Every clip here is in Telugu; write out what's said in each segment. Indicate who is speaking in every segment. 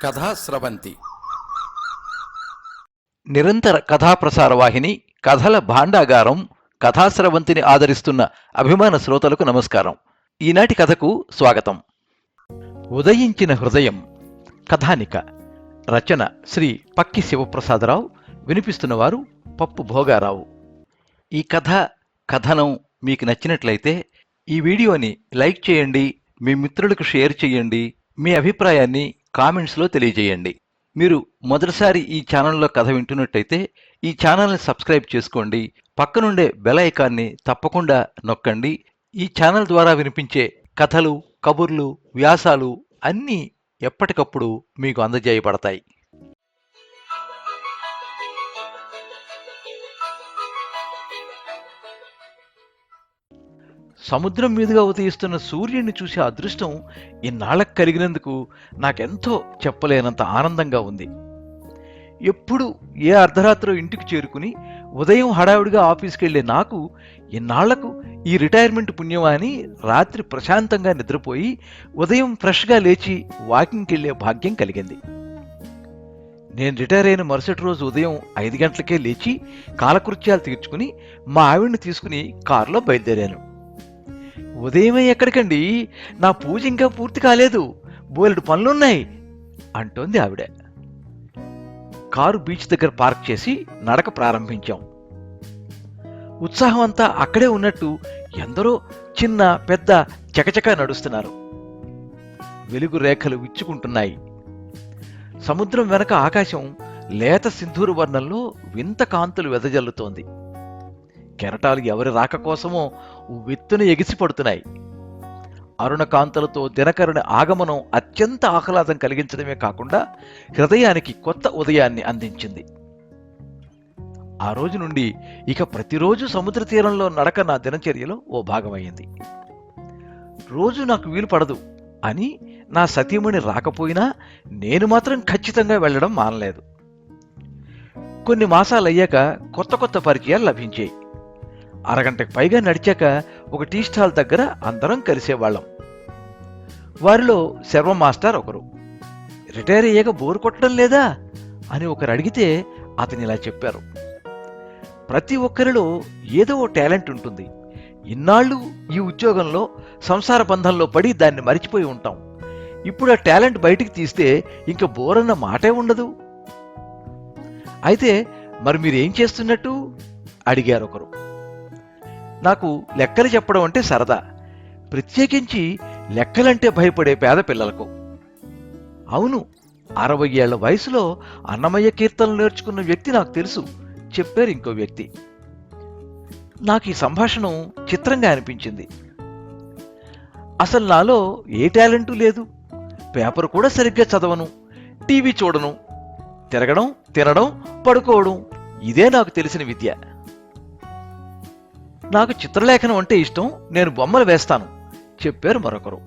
Speaker 1: కథా స్రవంతి
Speaker 2: నిరంతర కథాప్రసార వాహిని కథల భాండాగారం కథాస్రవంతిని ఆదరిస్తున్న అభిమాన శ్రోతలకు నమస్కారం. ఈనాటి కథకు స్వాగతం. ఉదయించిన హృదయం కథానిక. రచన శ్రీ పక్కి శివప్రసాదరావు. వినిపిస్తున్నవారు పప్పు భోగారావు. ఈ కథనం మీకు నచ్చినట్లయితే ఈ వీడియోని లైక్ చేయండి, మీ మిత్రులకు షేర్ చేయండి, మీ అభిప్రాయాన్ని కామెంట్స్లో తెలియజేయండి. మీరు మొదటిసారి ఈ ఛానల్లో కథ వింటున్నట్టయితే ఈ ఛానల్ని సబ్స్క్రైబ్ చేసుకోండి. పక్కనుండే బెల్ ఐకాన్ని తప్పకుండా నొక్కండి. ఈ ఛానల్ ద్వారా వినిపించే కథలు, కబుర్లు, వ్యాసాలు అన్నీ ఎప్పటికప్పుడు మీకు అందజేయబడతాయి. సముద్రం మీదుగా ఉదయిస్తున్న సూర్యుడిని చూసే అదృష్టం ఇన్నాళ్లకు కలిగినందుకు నాకెంతో చెప్పలేనంత ఆనందంగా ఉంది. ఎప్పుడు ఏ అర్ధరాత్రో ఇంటికి చేరుకుని ఉదయం హడావుడిగా ఆఫీస్కి వెళ్లే నాకు ఇన్నాళ్లకు ఈ రిటైర్మెంట్ పుణ్యమా అని రాత్రి ప్రశాంతంగా నిద్రపోయి ఉదయం ఫ్రెష్గా లేచి వాకింగ్కి వెళ్లే భాగ్యం కలిగింది. నేను రిటైర్ అయిన మరుసటి రోజు ఉదయం 5 గంటలకే లేచి కాలకృత్యాలు తీర్చుకుని మా ఆవిడ్ని తీసుకుని కారులో బయలుదేరాను. ఉదయమే ఎక్కడికండి, నా పూజ ఇంకా పూర్తి కాలేదు, బోలెడు పనులున్నాయి అంటోంది ఆవిడ. కారు బీచ్ దగ్గర పార్క్ చేసి నడక ప్రారంభించాం. ఉత్సాహం అంతా అక్కడే ఉన్నట్టు ఎందరో చిన్న పెద్ద చకచకా నడుస్తున్నారు. వెలుగు రేఖలు విచ్చుకుంటున్నాయి. సముద్రం వెనక ఆకాశం లేత సింధూర వర్ణంలో వింత కాంతులు వెదజల్లుతోంది. కెరటాలు ఎవరి రాక కోసమో విత్తున ఎగిసి పడుతున్నాయి. అరుణకాంతలతో దినకరుని ఆగమనం అత్యంత ఆహ్లాదం కలిగించడమే కాకుండా హృదయానికి కొత్త ఉదయాన్ని అందించింది. ఆ రోజు నుండి ఇక ప్రతిరోజు సముద్ర తీరంలో నడక నా దినచర్యలో ఓ భాగమయ్యింది. రోజు నాకు వీలు పడదు అని నా సతీమణి రాకపోయినా నేను మాత్రం ఖచ్చితంగా వెళ్లడం మానలేదు. కొన్ని మాసాలయ్యాక కొత్త కొత్త పరిచయాలు లభించాయి. అరగంటకు పైగా నడిచాక ఒక టీ స్టాల్ దగ్గర అందరం కలిసేవాళ్ళం. వారిలో శర్మ మాస్టర్ ఒకరు. రిటైర్ అయ్యాక బోరు కొట్టడం లేదా అని ఒకరు అడిగితే అతను ఇలా చెప్పారు: ప్రతి ఒక్కరిలో ఏదో ఓ టాలెంట్ ఉంటుంది. ఇన్నాళ్ళు ఈ ఉద్యోగంలో సంసార బంధంలో పడి దాన్ని మరిచిపోయి ఉంటాం. ఇప్పుడు ఆ టాలెంట్ బయటికి తీస్తే ఇంక బోరన్న మాటే ఉండదు. అయితే మరి మీరేం చేస్తున్నట్టు అడిగారు ఒకరు. నాకు లెక్కలు చెప్పడం అంటే సరదా, ప్రత్యేకించి లెక్కలంటే భయపడే పేద పిల్లలకు. అవును, 60 ఏళ్ల వయసులో అన్నమయ్య కీర్తనలు నేర్చుకున్న వ్యక్తి నాకు తెలుసు చెప్పారు ఇంకో వ్యక్తి. నాకు ఈ సంభాషణ చిత్రంగా అనిపించింది. అసలు నాలో ఏ టాలెంటు లేదు. పేపర్ కూడా సరిగ్గా చదవను, టీవీ చూడను, తిరగడం, తినడం, పడుకోవడం ఇదే నాకు తెలిసిన విద్య. నాకు చిత్రలేఖనం అంటే ఇష్టం, నేను బొమ్మలు వేస్తాను చెప్పారు మరొకరు.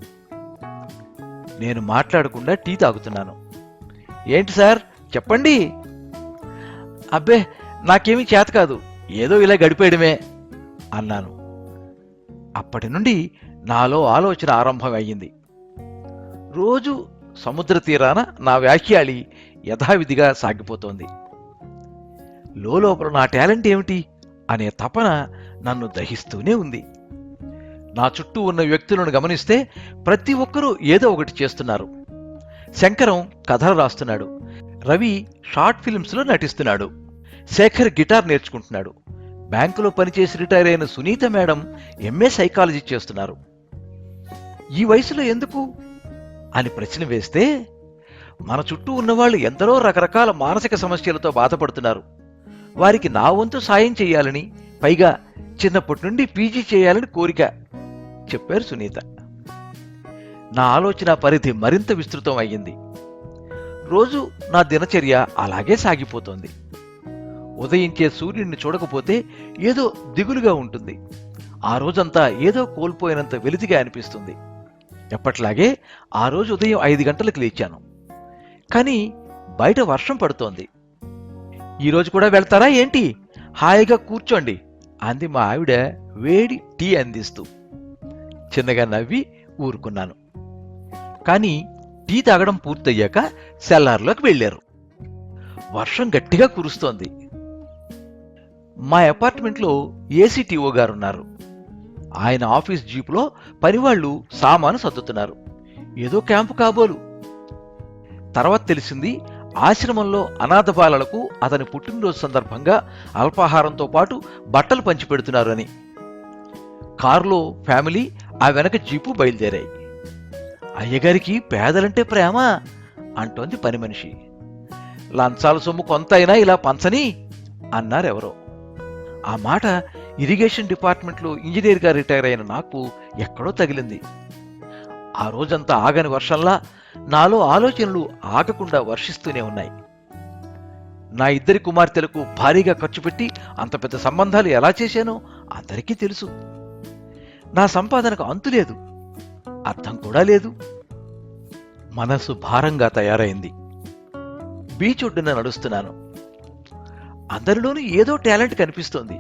Speaker 2: నేను మాట్లాడకుండా టీ తాగుతున్నాను. ఏంటి సార్ చెప్పండి. అబ్బే నాకేమీ చేత కాదు, ఏదో ఇలా గడిపేయడమే అన్నాను. అప్పటి నుండి నాలో ఆలోచన ఆరంభం అయ్యింది. రోజు సముద్ర తీరాన నా వ్యాఖ్యాళి యథావిధిగా సాగిపోతోంది. లోపల నా టాలెంట్ ఏమిటి అనే తపన నన్ను దహిస్తూనే ఉంది. నా చుట్టూ ఉన్న వ్యక్తులను గమనిస్తే ప్రతి ఒక్కరూ ఏదో ఒకటి చేస్తున్నారు. శంకరం కథలు రాస్తున్నాడు, రవి షార్ట్ ఫిల్మ్స్లో నటిస్తున్నాడు, శేఖర్ గిటార్ నేర్చుకుంటున్నాడు, బ్యాంకులో పనిచేసి రిటైర్ అయిన సునీత మేడం ఎంఏ సైకాలజీ చేస్తున్నారు. ఈ వయసులో ఎందుకు అని ప్రశ్న వేస్తే మన చుట్టూ ఉన్నవాళ్ళు ఎందరో రకరకాల మానసిక సమస్యలతో బాధపడుతున్నారు. వారికి నా వంతు సాయం చేయాలని, పైగా చిన్నప్పటి నుండి పీజీ చేయాలని కోరిక చెప్పారు సునీత. నా ఆలోచన పరిధి మరింత విస్తృతం అయ్యింది. రోజు నా దినచర్య అలాగే సాగిపోతోంది. ఉదయించే సూర్యుడిని చూడకపోతే ఏదో దిగులుగా ఉంటుంది. ఆ రోజంతా ఏదో కోల్పోయినంత వెలితిగా అనిపిస్తుంది. ఎప్పట్లాగే ఆ రోజు ఉదయం 5 గంటలకు లేచాను. కానీ బయట వర్షం పడుతోంది. ఈరోజు కూడా వెళ్తారా ఏంటి, హాయిగా కూర్చోండి అంది మా ఆవిడ వేడి టీ అందిస్తూ. చిన్నగా నవ్వి ఊరుకున్నాను. కానీ టీ తాగడం పూర్తయ్యాక సెల్లార్లోకి వెళ్లారు. వర్షం గట్టిగా కురుస్తోంది. మా అపార్ట్మెంట్లో ఏసీటీఓ గారున్నారు. ఆయన ఆఫీస్ జీపులో పనివాళ్లు సామాను సర్దుతున్నారు. ఏదో క్యాంపు కాబోలు. తర్వాత తెలిసింది, ఆశ్రమంలో అనాథ బాలలకు అతని పుట్టినరోజు సందర్భంగా అల్పాహారంతో పాటు బట్టలు పంచిపెడుతున్నారు అని. కారులో ఫ్యామిలీ, ఆ వెనక జీపు బయలుదేరాయి. అయ్యగారికి పేదలంటే ప్రేమ అంటోంది పని మనిషి. లంచాల సొమ్ము కొంత అయినా ఇలా పంచని అన్నారెవరో. ఆ మాట ఇరిగేషన్ డిపార్ట్మెంట్లో ఇంజనీర్గా రిటైర్ అయిన నాకు ఎక్కడో తగిలింది. ఆ రోజంతా ఆగని వర్షంలా నాలో ఆలోచనలు ఆగకుండా వర్షిస్తూనే ఉన్నాయి. నా 2 కుమార్తెలకు భారీగా ఖర్చు పెట్టి అంత పెద్ద సంబంధాలు ఎలా చేశానో అందరికీ తెలుసు. నా సంపాదనకు అంతులేదు, అర్థం కూడా లేదు. మనసు భారంగా తయారైంది. బీచ్ ఒడ్డున నడుస్తున్నాను. అందరిలోనూ ఏదో టాలెంట్ కనిపిస్తోంది.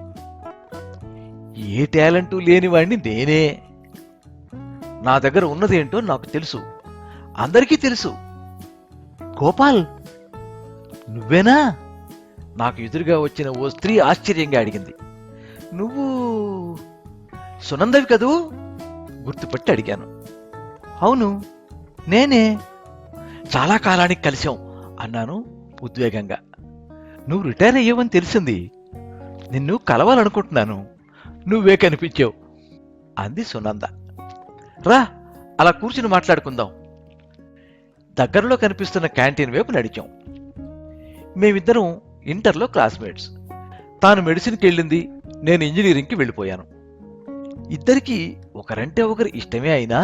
Speaker 2: ఏ టాలెంటు లేనివాణ్ణి నేనే. నా దగ్గర ఉన్నదేంటో నాకు తెలుసు, అందరికీ తెలుసు. గోపాల్, నువ్వేనా? నాకు ఎదురుగా వచ్చిన ఓ స్త్రీ ఆశ్చర్యంగా అడిగింది. నువ్వు సునందవి కదూ? గుర్తుపట్టి అడిగాను. అవును, నేనే. చాలా కాలానికి కలిశాం అన్నాను ఉద్వేగంగా. నువ్వు రిటైర్ అయ్యావని తెలిసింది. నిన్ను కలవాలనుకుంటున్నాను, నువ్వే కనిపించావు అంది సునంద. రా, అలా కూర్చుని మాట్లాడుకుందాం. దగ్గరలో కనిపిస్తున్న క్యాంటీన్ వైపు నడిచాం. మేమిద్దరం ఇంటర్లో క్లాస్మేట్స్. తాను మెడిసిన్కి వెళ్ళింది, నేను ఇంజనీరింగ్కి వెళ్ళిపోయాను. ఇద్దరికీ ఒకరంటే ఒకరు ఇష్టమే అయినా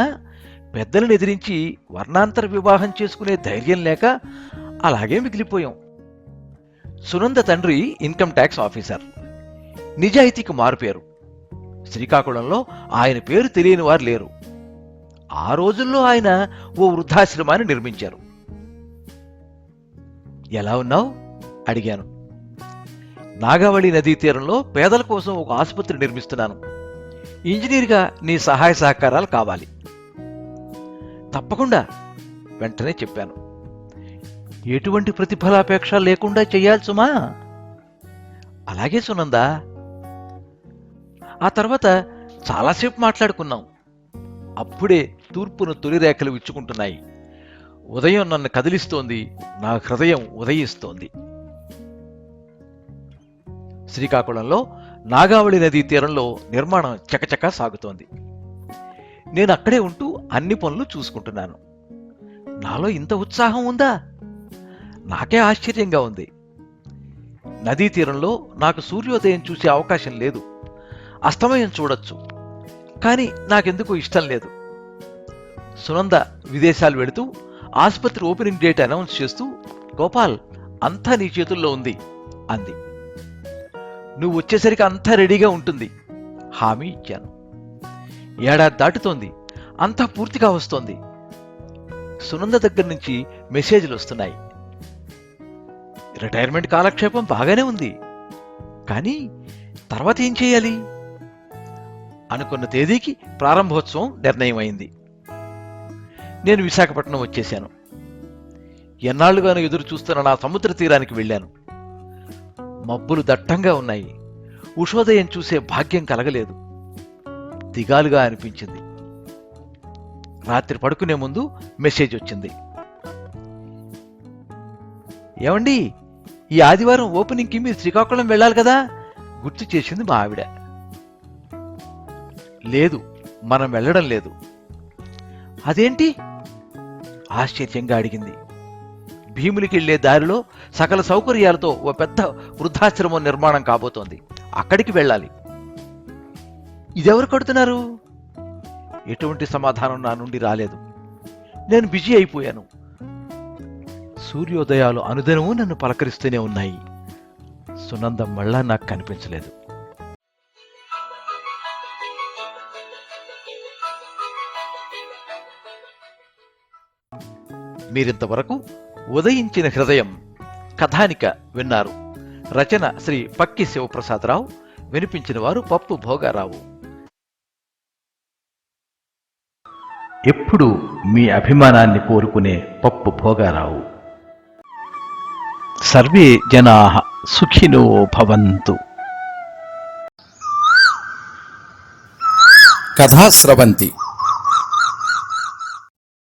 Speaker 2: పెద్దలను ఎదిరించి వర్ణాంతర వివాహం చేసుకునే ధైర్యం లేక అలాగే మిగిలిపోయాం. సునంద తండ్రి ఇన్కమ్ ట్యాక్స్ ఆఫీసర్, నిజాయితీకి మారుపేరు. శ్రీకాకుళంలో ఆయన పేరు తెలియని వారు లేరు. ఆ రోజుల్లో ఆయన ఓ వృద్ధాశ్రమాన్ని నిర్మించారు. ఎలా ఉన్నావు అడిగాను. నాగావళి నదీ తీరంలో పేదల కోసం ఒక ఆసుపత్రి నిర్మిస్తున్నాను. ఇంజనీర్గా నీ సహాయ సహకారాలు కావాలి. తప్పకుండా, వెంటనే చెప్పాను. ఎటువంటి ప్రతిఫలాపేక్ష లేకుండా చెయ్యాలి సుమా. అలాగే సునందా. ఆ తర్వాత చాలాసేపు మాట్లాడుకున్నాం. అప్పుడే తూర్పున తొలి రేఖలు విచ్చుకుంటున్నాయి. ఉదయం నన్ను కదిలిస్తోంది, నా హృదయం ఉదయిస్తోంది. శ్రీకాకుళంలో నాగావళి నదీ తీరంలో నిర్మాణం చకచకా సాగుతోంది. నేను అక్కడే ఉంటూ అన్ని పనులు చూసుకుంటున్నాను. నాలో ఇంత ఉత్సాహం ఉందా? నాకే ఆశ్చర్యంగా ఉంది. నదీ తీరంలో నాకు సూర్యోదయం చూసే అవకాశం లేదు. అస్తమయం చూడొచ్చు, కానీ నాకెందుకు ఇష్టం లేదు. సునంద విదేశాలు వెళుతూ ఆసుపత్రి ఓపెనింగ్ డేట్ అనౌన్స్ చేస్తూ, గోపాల్, అంతా నీ చేతుల్లో ఉంది అంది. నువ్వు వచ్చేసరికి అంతా రెడీగా ఉంటుంది హామీ ఇచ్చాను. ఏడాది దాటుతోంది, అంతా పూర్తిగా వస్తోంది. సునంద దగ్గర నుంచి మెసేజ్లు వస్తున్నాయి. రిటైర్మెంట్ కాలక్షేపం బాగానే ఉంది, కానీ తర్వాత ఏం చేయాలి? అనుకున్న తేదీకి ప్రారంభోత్సవం నిర్ణయమైంది. నేను విశాఖపట్నం వచ్చేశాను. ఎన్నాళ్లుగానూ ఎదురు చూస్తున్న నా సముద్ర తీరానికి వెళ్ళాను. మబ్బులు దట్టంగా ఉన్నాయి. ఉషోదయం చూసే భాగ్యం కలగలేదు. దిగాలుగా అనిపించింది. రాత్రి పడుకునే ముందు మెసేజ్ వచ్చింది. ఏమండి, ఈ ఆదివారం ఓపెనింగ్కి మీరు శ్రీకాకుళం వెళ్ళాలి కదా, గుర్తు చేసింది మా ఆవిడ. లేదు, మనం వెళ్ళడం లేదు. అదేంటి? ఆశ్చర్యంగా అడిగింది. భీమునికి వెళ్లే దారిలో సకల సౌకర్యాలతో ఓ పెద్ద వృద్ధాశ్రమం నిర్మాణం కాబోతోంది. అక్కడికి వెళ్ళాలి. ఇదెవరు కడుతున్నారు? ఎటువంటి సమాధానం నా నుండి రాలేదు. నేను బిజీ అయిపోయాను. సూర్యోదయాలు అనుదినము నన్ను పలకరిస్తూనే ఉన్నాయి. సునంద మళ్ళా నాకు కనిపించలేదు. మీరింతవరకు ఉదయించిన హృదయం కథానిక విన్నారు. రచన శ్రీ పక్కి శివప్రసాదరావు. వినిపించిన వారు పప్పు భోగారావు. ఎప్పుడు మీ అభిమానాన్ని కోరుకునే పప్పు భోగారావు. సర్వే జనాః సుఖినో భవంతు.
Speaker 1: కథా స్రవంతి